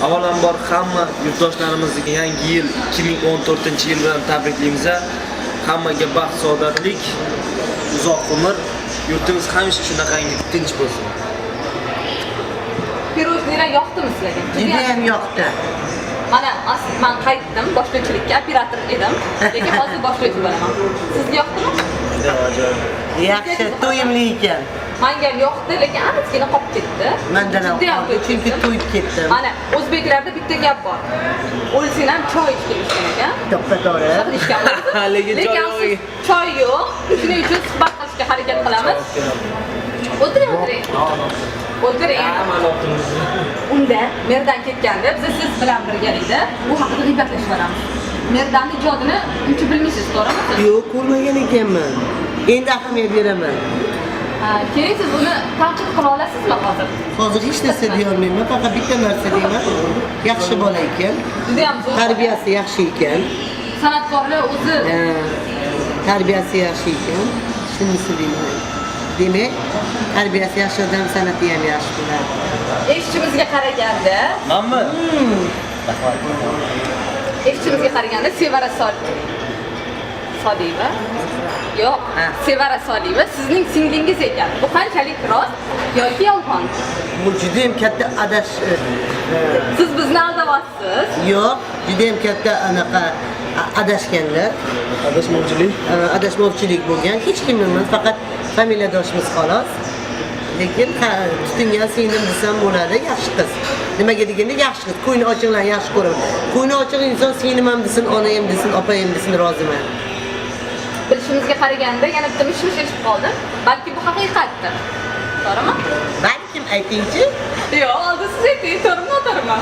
Avvalambor hamma yurtdoshlarimizni yangi yil 2014-yil bilan tabriklaymiz. Hammaga baxt, saodatlik, uzoq umr, yurtimiz hamisha shunaqangi tinch bo'lsin. Pirojnilar yoqdimi sizlarga? Juda ham yoqdi. Mana men qaytdim, boshlovchilikka operator edim, lekin hozir boshlovchi bo'laman. Sizga yoqdimi? Juda ajoyib. Yaxshi, to'yimli ekan. Menga yoqdi, lekin aniqgina qolib ketdi. Mendan ham qoldi, chunki to'yib ketdim. Mana o'zbeklarda bitta gap bor. O'lsang ham choy ichgan ekan. To'ppa-to'g'ri. Lekin choy yo'q. Shuning uchun suhbat qilishga harakat qilamiz. O'tiring. O'tiring. Unda merdan ketganda biz siz bilan birgalikda bu haqida g'iybatlashib olamiz. Merdanning ijodini uncha bilmaysiz, to'g'rimi? Yo'q, ko'rmagan ekanman. Endi ahamiyat beraman. Keyin siz uni tanqid qila olasizmi hozir? Hozir hech narsa deya olmayman, faqat bitta narsa deyman. Yaxshi bola ekan. Juda ham zo'r. Tarbiyasi yaxshi ekan. San'atkorlar o'zi Tarbiyasi yaxshi ekan. Shunisi deyman. Demak, tarbiyasi yaxshi odam san'ati ham yaxshi bo'ladi. eshitishimizga qaraganda, Manmi? eshitishimizga qaraganda Sevara Soliyeva. Yo'q, Sevara Soliyeva sizning singlingiz ekan. Bu qanchalik rost yoki yolg'on? Bu juda ham katta Siz bizni aldayapsiz. Yo'q, juda ham katta anaqa adashganlar. Adashmovchilik bo'lgan. Hech kim emas, faqat familiyadoshimiz xolos. Lekin tutingan singlim desam bo'ladi, yaxshi qiz. Nimaga deganda yaxshi qiz, ko'ngli ochiqlar yaxshi ko'raman. Ko'ngli ochiq inson singlim ham desin, onam desin, opam desin, roziman. Bilishimizga qaraganda yana bitta mish-mish eshitib qoldim. Balki bu haqiqatdir. To'g'rimi? Balkim aytingchi? Yo'q, oldin siz ayting, to'g'rimi?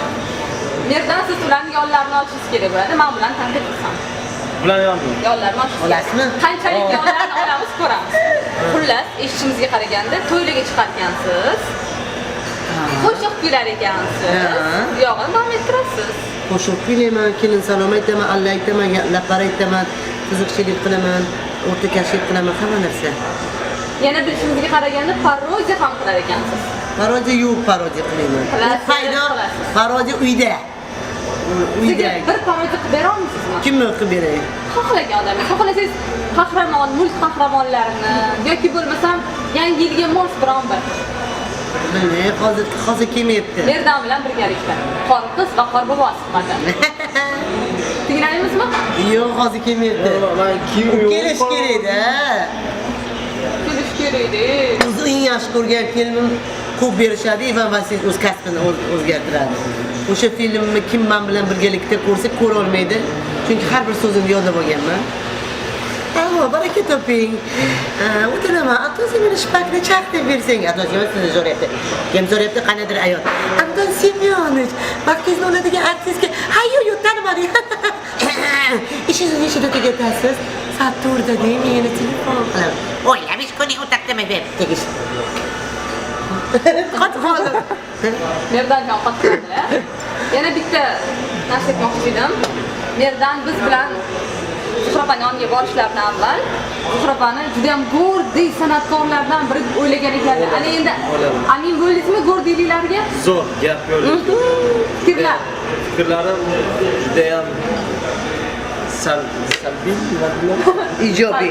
Merdan siz ularni yollarini olishingiz kerak bo'ladi. Men bilan tanqid qilsam. Bular yo'qmi? Yollarni olishingiz. Olasizmi? Qanchalik yollarni olamiz ko'ramiz. Xullas, eshitishimizga qaraganda to'ylarga chiqarkansiz. Qo'shiq kuylar ekansiz. Yo'g'ini davom ettirasiz. Qo'shiq kuylayman, kelin salom aytaman, alla aytaman, gaplari aytaman, qiziqchilik qilaman, o'rta kashf qilaman, hamma narsa. Yana bilishimizga qaraganda parodiya ham qilar ekansiz. Parodiya yo'q, parodiya qilayman. Paydo parodiya uyda. Sizga bir parodiya qilib bera olmaysizmi? Kimni qilib beray? Xohlagan odamga. Xohlasangiz qahramon, mulk qahramonlarini yoki bo'lmasam yangi yilga mos biron bir. Bilmay, hozir kelmayapti. Merdan bilan birgalikda. Qorqiz va qorbobo suhbati. Tinglaymizmi? Yo'q, hozir kelmayapti. Men kim Kelish kerak-da. Kelish kerak-da. O'zi eng yaxshi ko'rgan filmim ko'p berishadi, Ivan Vasilyev o'z kasbini o'zgartiradi. O'sha filmni kim men bilan birgalikda ko'rsa ko'ra olmaydi. Chunki har bir so'zimni yodlab olganman. Ammo baraka toping. O'tiraman, atosi meni shpakni chaqtirib bersang, atosi sizni so'rayapti. Kim so'rayapti, qanadir ayol. Anton Semyonovich, vaqtingizni oladigan artistga, yo'q, tanimadim. Ishingizni nechida tugatasiz? Soat 4da meni telefon qilaman. O'ylash kuni o'taqdimi deb tegish. Qatqol. Merdan jon qatqoldilar. Yana bitta narsa aytmoqchi edim. Merdan biz bilan Zuhrabani yoniga borishlaridan avval Zuhrabani juda ham go'rdiy san'atkorlardan biri o'ylagan ekanlar. Ana endi amin bo'ldingizmi go'rdiyliklarga? Zo'r gap yo'q. Fikrlarim juda ham salbiy, Ijobiy.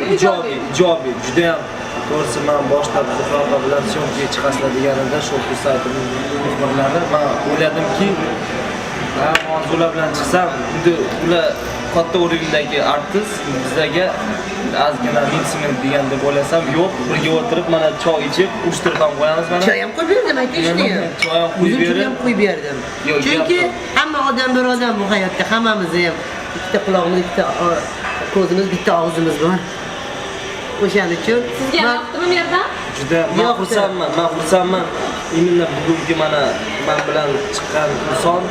Juda ham to'g'risi men boshlab Zuhra bilan syomkaga chiqasizlar deganimda shokli saytimning muxbirlari men o'yladimki, hozir ular bilan chiqsam, ular katta o'rindagi artist bizlarga ozgina minsimen degan deb o'ylasam, yo'q, birga o'tirib mana choy ichib, ushtirib ham qo'yamiz mana. Choy ham qo'yib berdim, aytishdi. Choy ham qo'yib berdim. Chunki hamma odam bir odam bu hayotda, hammamiz ham ikkita quloqimiz, ikkita ko'zimiz, bitta og'zimiz bor. O'shaning uchun sizga yoqdimi Merdan? Juda xursandman. Imенно bugungi mana men bilan chiqqan inson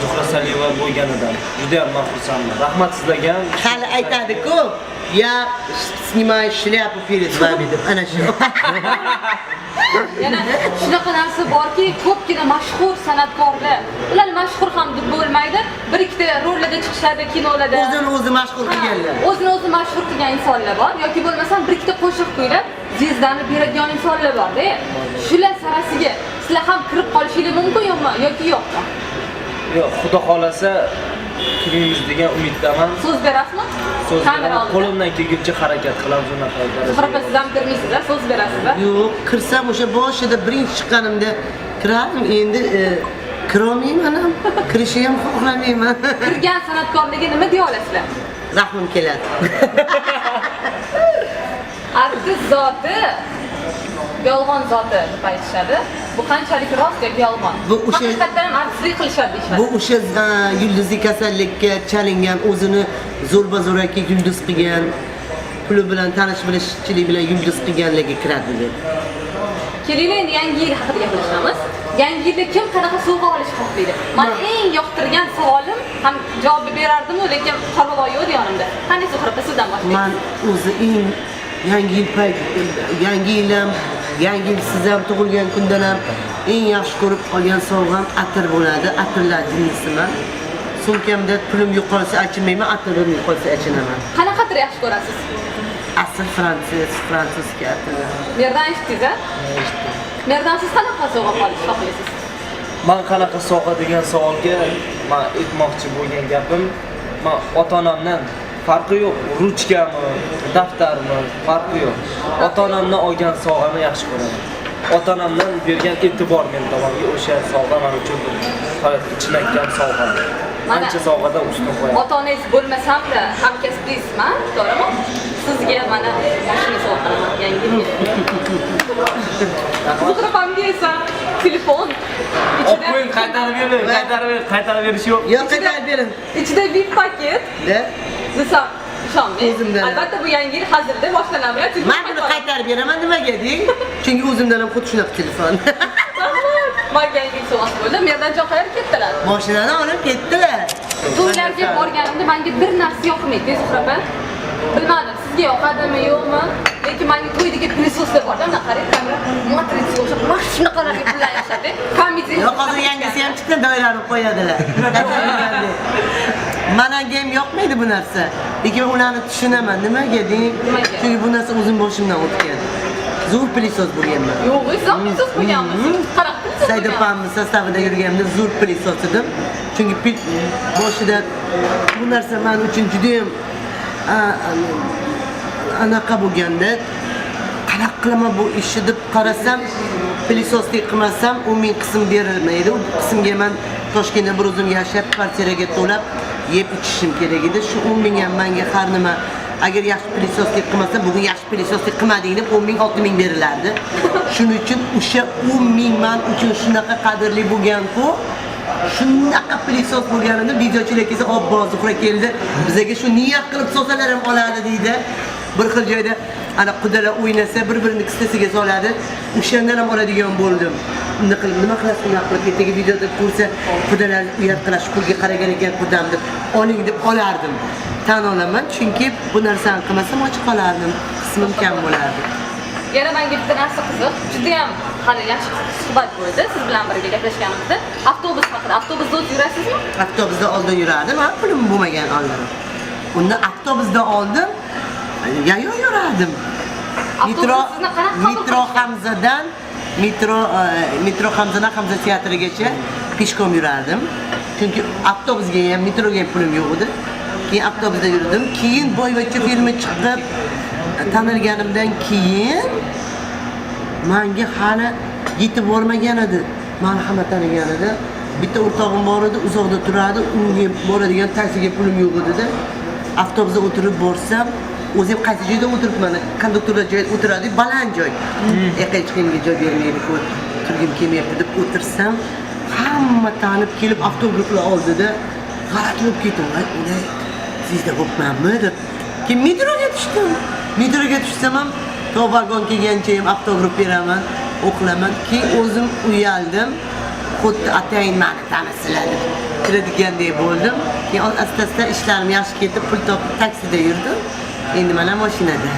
Zuhra Soliyeva bo'lganidan juda ham xursandman. Rahmat sizlarga. Hali aytadi-ku, "Я снимаю шляпу перед вами" deb ana shu. Yana shunaqa narsa borki, ko'pgina mashhur san'atkorlar, ular mashhur ham deb bo'lmaydi, bir ikkita rollarda chiqishadi, kinolarda. O'zini mashhur qilganlar. O'zini mashhur qilgan insonlar bor yoki bo'lmasam bir ikkita qo'shiq kuylab zvezdani beradigan insonlar bor-da. Shular sarasiga sizlar ham kirib qolishingiz mumkin yo'qmi yoki yo'qmi? Yo'q, xudo xolasa kiramiz degan umiddaman. So'z berasizmi? So'z Kamera beraman. oldida. Qo'limdan kelguncha harakat qilamiz unaqa Zuhra opa siz ham kirmaysizlar, so'z berasizlar. Yo'q, kirsam o'sha boshida birinchi chiqqanimda kirardim, endi kirolmayman ham, kirishni ham xohlamayman. Kirgan san'atkorlarga nima deya olasizlar? Rahmim keladi. Artist zoti yolg'on zoti deb aytishadi. Bu qanchalik rost yoki yolg'on? Bu o'sha- Haqiqatan ham artistlik qilishadi deyishadi. Bu o'sha yulduzli kasallikka chalingan, o'zini zo'rba-zo'raki yulduz qilgan, puli bilan tanish bilishchilik bilan yulduz qilganlarga kiradi deb. Kelinglar endi yangi yil haqida gaplashamiz. Yangi yilda kim qanaqa sovg'a olishni xohlaydi? Men eng yoqtirgan savolim ham javob berardim-u, lekin Qorbobo yo'q yonimda. Qanday Zuhra opa sizdan boshlaymiz? Man o'zi eng yangi yil yangi yilim, yangi yil siz ham tug'ilgan kundan ham eng yaxshi ko'rib olgan sovg'am atir bo'ladi. Atirlar jinnisiman. Sumkamda pulim yo'qolsa achinmayman, atirim yo'qolsa achinaman. Qanaqadir yaxshi ko'rasiz? Asl fransuzga atir. Merdan eshitdingiz-a? Merdan siz qanaqa sovg'a olishni xohlaysiz? Men qanaqa sovg'a degan savolga men aytmoqchi bo'lgan gapim, men ota-onamdan farqi yo'q, ruchkami, daftarmi, farqi yo'q. Ota-onamdan olgan sovg'ani yaxshi ko'raman. Ota-onamdan bergan e'tibor men tomonga o'sha sovg'a men uchun hayotda chinakam sovg'a. Ancha sovg'adan ustun qo'yaman. Ota-onangiz bo'lmasam-da hamkasbingizman, to'g'rimi? Sizga mana mashina sovg'a qilaman yangi yil. Zuhra opamga esa telefon O'qing, qaytarib berish yo'q. Yo'q, qaytarib bering. ichida VIP paket De. desam ishonmang. O'zimdan. Albatta bu yangi yil hozirda boshlanamayapti. Men buni qaytarib beraman nimaga deng? Chunki o'zimdan ham xuddi shunaqa telefon. Menga yangi yil sovg'asi bo'ldi. Merdanjon qayerga ketdilar? Mashinadan olib ketdilar. To'ylarga borganimda menga bir narsa yoqmaydi, Zuhra opa. Bilmadim, sizga yoqadimi, yo'qmi? Lekin menga to'ydagi plisoslar bor-da, anaqa qarang, kamera matritsiga o'xshab, mana shunaqa raqib bilan yashadi. Komediya. Yo'q, hozir yangisi ham chiqdi, doirani qo'yadilar. Menga ham yoqmaydi bu narsa. Lekin ularni tushunaman. Nimaga deng? Nimaga? Chunki bu narsa o'zim boshimdan o'tgan. Zo'r plisos bo'lganman. Yo'q, siz pisos bo'lganmisiz? Qanaqa pisos? Saydopamni sostavida yurganimda zo'r plisos edim. Chunki boshida bu narsa men uchun juda ham anaqa bo'lganda qanaqa qilaman bu ishni deb qarasam, plisoslik qilmasam 10 ming qism berilmaydi. U qismga men Toshkentda bir o'zim yashab, kvartiraga to'lab yeb ichishim kerak edi. Shu 10 ming ham menga har nima agar yaxshi plisoslik qilmasa, bugun yaxshi plisoslik qilmading deb 10 ming 6 ming berilardi. Shuning uchun o'sha 10 ming men uchun shunaqa qadrli bo'lgan-ku, shunaqa plisos bo'lganida videochilar kelsa, "Obbo, Zuhra keldi, bizga shu niyat qilib so'salar ham oladi" deydi. Bir xil joyda ana qudalar o'ynasa, bir-birini kissasiga soladi. O'shandan ham oladigan bo'ldim. Nima qilasiz, nima qilib ketdagi videoda ko'rsa, qudalar uyat qilish, pulga qaragan ekan qudam deb, oling deb olardim. Tan olaman, chunki bu narsani qilmasam och qolardim, qismim kam bo'lardi. Yana menga bitta narsa qiziq. Juda ham hali yaxshi suhbat bo'ldi. Siz bilan birga gaplashganimizda avtobus haqida. Avtobusda o'zi yurasizmi? Avtobusda oldin yurardim, ha, pulim bo'lmagan oldin. Unda avtobusda oldin yayo yurardim. Metro Hamzadan Hamza teatrigacha peshkom yurardim. Chunki avtobusga ham, metroga ham pulim yo'q edi. Keyin avtobusda yurdim. Keyin Boyvachcha filmi chiqib tanilganimdan keyin menga hali yetib bormagan edi. Meni hamma tanigan edi. Bitta o'rtog'im bor edi, uzoqda turardi. Unga boradigan taksiga pulim yo'q edi. Avtobusda o'tirib borsam, o'zim qaysi joyda o'tiribman? Konduktorlar joyda o'tiradi, baland joy. Hech kimga joy bermaydi-ku. Turgim kelmayapti deb o'tirsam, hamma tanib kelib avtobuslar oldida g'alati bo'lib ketdim. Uni sizda bo'pmanmi deb. Keyin metroga tushdim. Metroga tushsam ham to vagon kelgancha ham avtograf beraman, o'qilaman. Keyin o'zim uyaldim. Xuddi atayin meni tanisilar deb kiradigandek bo'ldim. Keyin asta-asta ishlarim yaxshi ketib, pul topib taksida yurdim. Endi mana mashinada.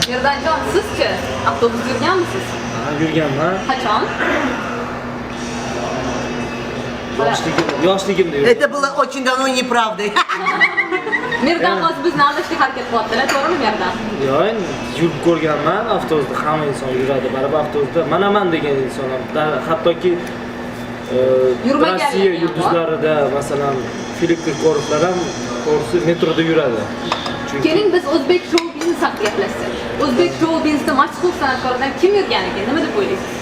Merdanjon, sizchi avtobusda yurganmisiz? Yurganman. Qachon? Yoshligimda yurdim. Это было очень давно, неправда. Merdan hozir bizni aldashga harakat qilyaptilar, to'g'rimi Merdan? Yo'q, endi yurib ko'rganman, avtobusda hamma inson yuradi, baribir avtobusda. Manaman degan insonlar, hattoki Yurmagan Rossiya yani. yulduzlarida masalan Filip Kirkorovlar ham to'g'risi metroda yuradi. Chunki Keling biz o'zbek shou biznesi haqida gaplashsak. O'zbek shou biznesida mashhur san'atkorlardan kim yurgan ekan? Nima deb o'ylaysiz?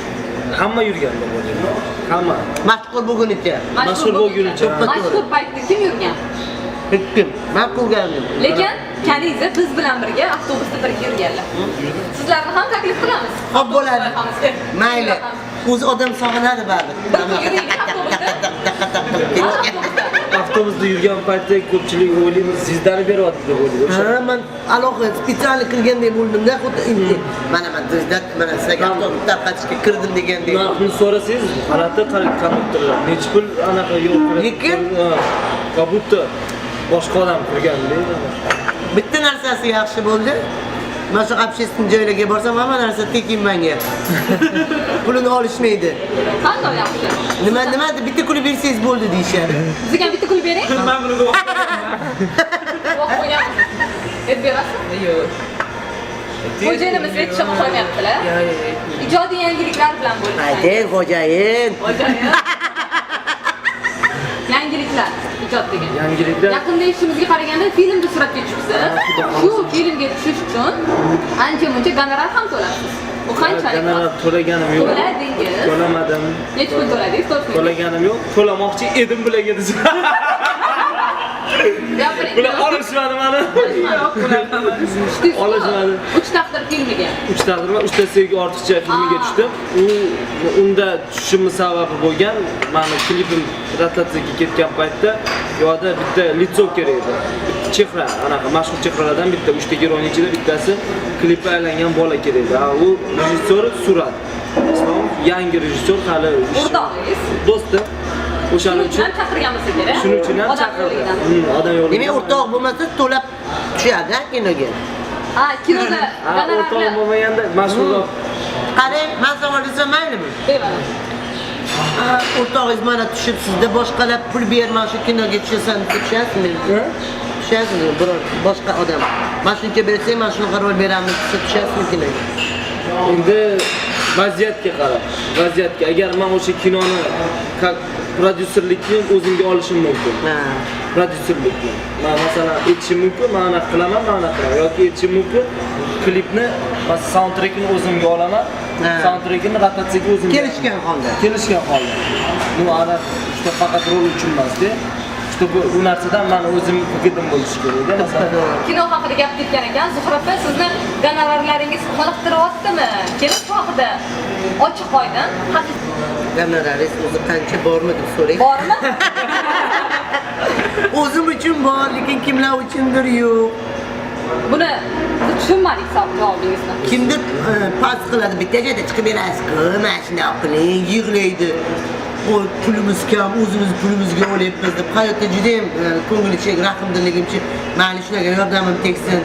hamma yurgan deb o'ylayman. Hamma. Mashhur bo'lgunicha. Mashhur bo'lgunicha. Mashhur paytda kim yurgan? Hech kim. Men ko'rganim. Lekin Kaniza biz bilan birga avtobusda birga yurganlar. Sizlarni ham taklif qilamiz. Xo'p bo'ladi. Mayli. O'z odam sog'inadi baribir. Yuring avtobusda. Avtobusda yurgan paytda ko'pchilik o'ylaymiz zizdani beryapti deb o'ylaydi. O'sha Ha, men alohida spesial qilgandek bo'ldimda, xuddi mana zizdat, mana sizlarga avtobus tarqatishga kirdim degandek. narxni so'rasangiz, g'alati konduktorlar. Necha pul anaqa yo'q. Lekin kabutda boshqa odam kirgandek. bitta narsasi yaxshi bo'ldi. Mana shu общественный joylarga borsam, hamma narsa tekin menga. Pulini olishmaydi. Qanday yaxshi? Nima deb bitta kulib bersangiz bo'ldi deyishadi. Bizga bitta kulib bering. Men buni Voq qo'yamiz. Deb berasizmi? Yo'q. Xo'jayinimiz yetishib qolmayaptilar. Ijodiy yangiliklar bilan bo'lishadi. Ayting, xo'jayin. Yangiliklar ijod degan. Yangiliklar Yaqinda ishimizga qaraganda filmda suratga tushibsiz. Shu filmga tushish uchun ancha-muncha gonorar ham to'lasiz. Bu qanchalik? gonorar to'laganim yo'q. To'ladingiz. To'lamadim. Necha pul to'ladingiz? To'g'ri. To'laganim yo'q. To'lamoqchi edim bularga desa. Gapiring. Bular olishmadi meni. Olishmadi. 3 taqdir filmiga. 3 taqdir va 3 ta sevgi ortiqcha filmiga tushdim. Unda tushishimning sababi bo'lgan, meni klipim rotatsiyaga ketgan paytda yo'da bitta litso kerak edi. Bitta chehra, anaqa mashhur chehralardan bitta 3 ta gironing ichida bittasi klipga aylangan bola kerak edi. U rejissyor Surat. Islom yangi rejissyor hali O'rtog'ingiz. do'stim. O'shaning uchun chaqirgan bo'lsa kerak. shuning uchun ham chaqirdi. Odam yo'q. Demak, o'rtoq bo'lmasa to'lab tushadi kinoga. Ha, kinoda o'rtoq gonorarni bo'lmaganda mashhurroq. Qarang, men savol desam maylimi? bevaram. O'rtog'ingiz mana tushib sizda boshqalar pul berma shu kinoga tushasan deb tushasizmi? Tushasizmi? Biror boshqa odam. Men shuncha bersang, men shunaqa rol beramiz desa tushasizmi kinoga? Endi vaziyatga qarab. Vaziyatga agar men o'sha kinoni prodyuserlikni o'zimga olishim mumkin. Ha. Prodyuserlikni. Men masalan aytishim mumkin, men anaqa qilaman, men anaqa qilaman. Yoki aytishim mumkin, klipni, masalan, soundtrackini o'zimga olaman. Ha. Soundtrackini rotatsiyaga o'zimga. Kelishgan holda. Kelishgan holda. Bu ana işte faqat rol uchun emas-da. İşte bu narsadan men o'zim fikrim bo'lishi kerak-da. Masalan, Kino haqida gap ketgan ekan. Zuhra opa, sizni gonorarlaringiz qoniqtiryaptimi? Keling shu haqida ochiq oydin. Gonoraringiz o'zi qancha bormi deb so'rang. Bormi? O'zim uchun bor, lekin kimlar uchundir yo'q. Buni biz tushunmadik javobingizni. Kimdir pas qiladi, bitta joyda chiqib berasiz-ku, mana shunday qiling, yig'laydi. O pulimiz kam, o'zimiz pulimizga olyapmiz deb hayotda juda ham ko'ngilchi, rahmdilligimcha, mayli shunaqa yordamim tegsin,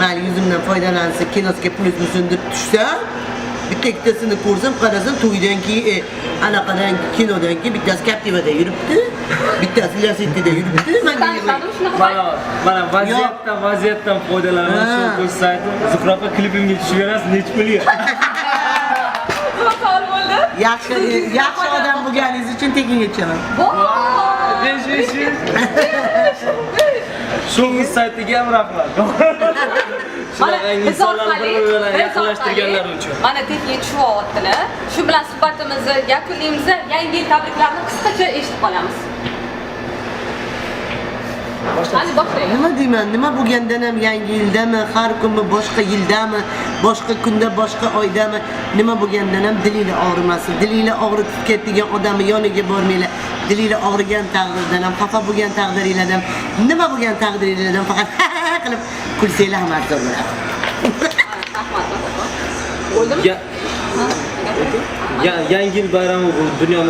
mayli yuzimdan foydalansin, kinosiga pul o'tsin deb tushsa, bitta ikkitasini ko'rsam, qarasam to'ydan keyin, anaqadan kinodan keyin bittasi Captiva'da yuribdi, bittasi Lasetti'da yuribdi, menga Tanishladim shunaqa. mana vaziyatdan foydalanaman shu ko'rsatdim. Zuhra opa klipimga tushib berasiz, necha pulga? Savol bo'ldi. yaxshi odam bo'lganingiz uchun tekinga ichaman. Besh. Shu saytiga ham rahmat. Shunaqa insonlarni bir-biriga yaqinlashtirganlar uchun. Mana tekinga tushyaptilar. Shu bilan suhbatimizni yakunlaymiz. Yangi yil tabriklarini qisqacha eshitib qolamiz. Hadi boshlaylik. Nima deyman, nima bo'lgandan ham yangi yildami, har kunmi, boshqa yildami, boshqa kunda, boshqa oydami, nima bo'lgandan ham dilinglar og'rimasin. Dilinglar og'ritib ketgan odamni yoniga bormanglar. Dilinglar og'rigan taqdirdan ham, xafa bo'lgan taqdiringlardan, nima bo'lgan taqdiringlardan faqat qilib kulsanglar ham arzon bo'ladi. Rahmat. Bo'ldimi? Yangi yil bayrami bu dunyo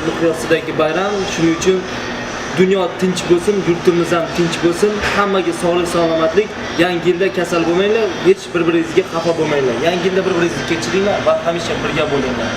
miqyosidagi bayram. Shuning uchun dunyo tinch bo'lsin, yurtimiz ham tinch bo'lsin. Hammaga sog'lik, salomatlik. Yangi yilda kasal bo'lmanglar, hech bir-biringizga xafa bo'lmanglar. Yangi yilda bir-biringizni kechiringlar va hamisha birga bo'linglar.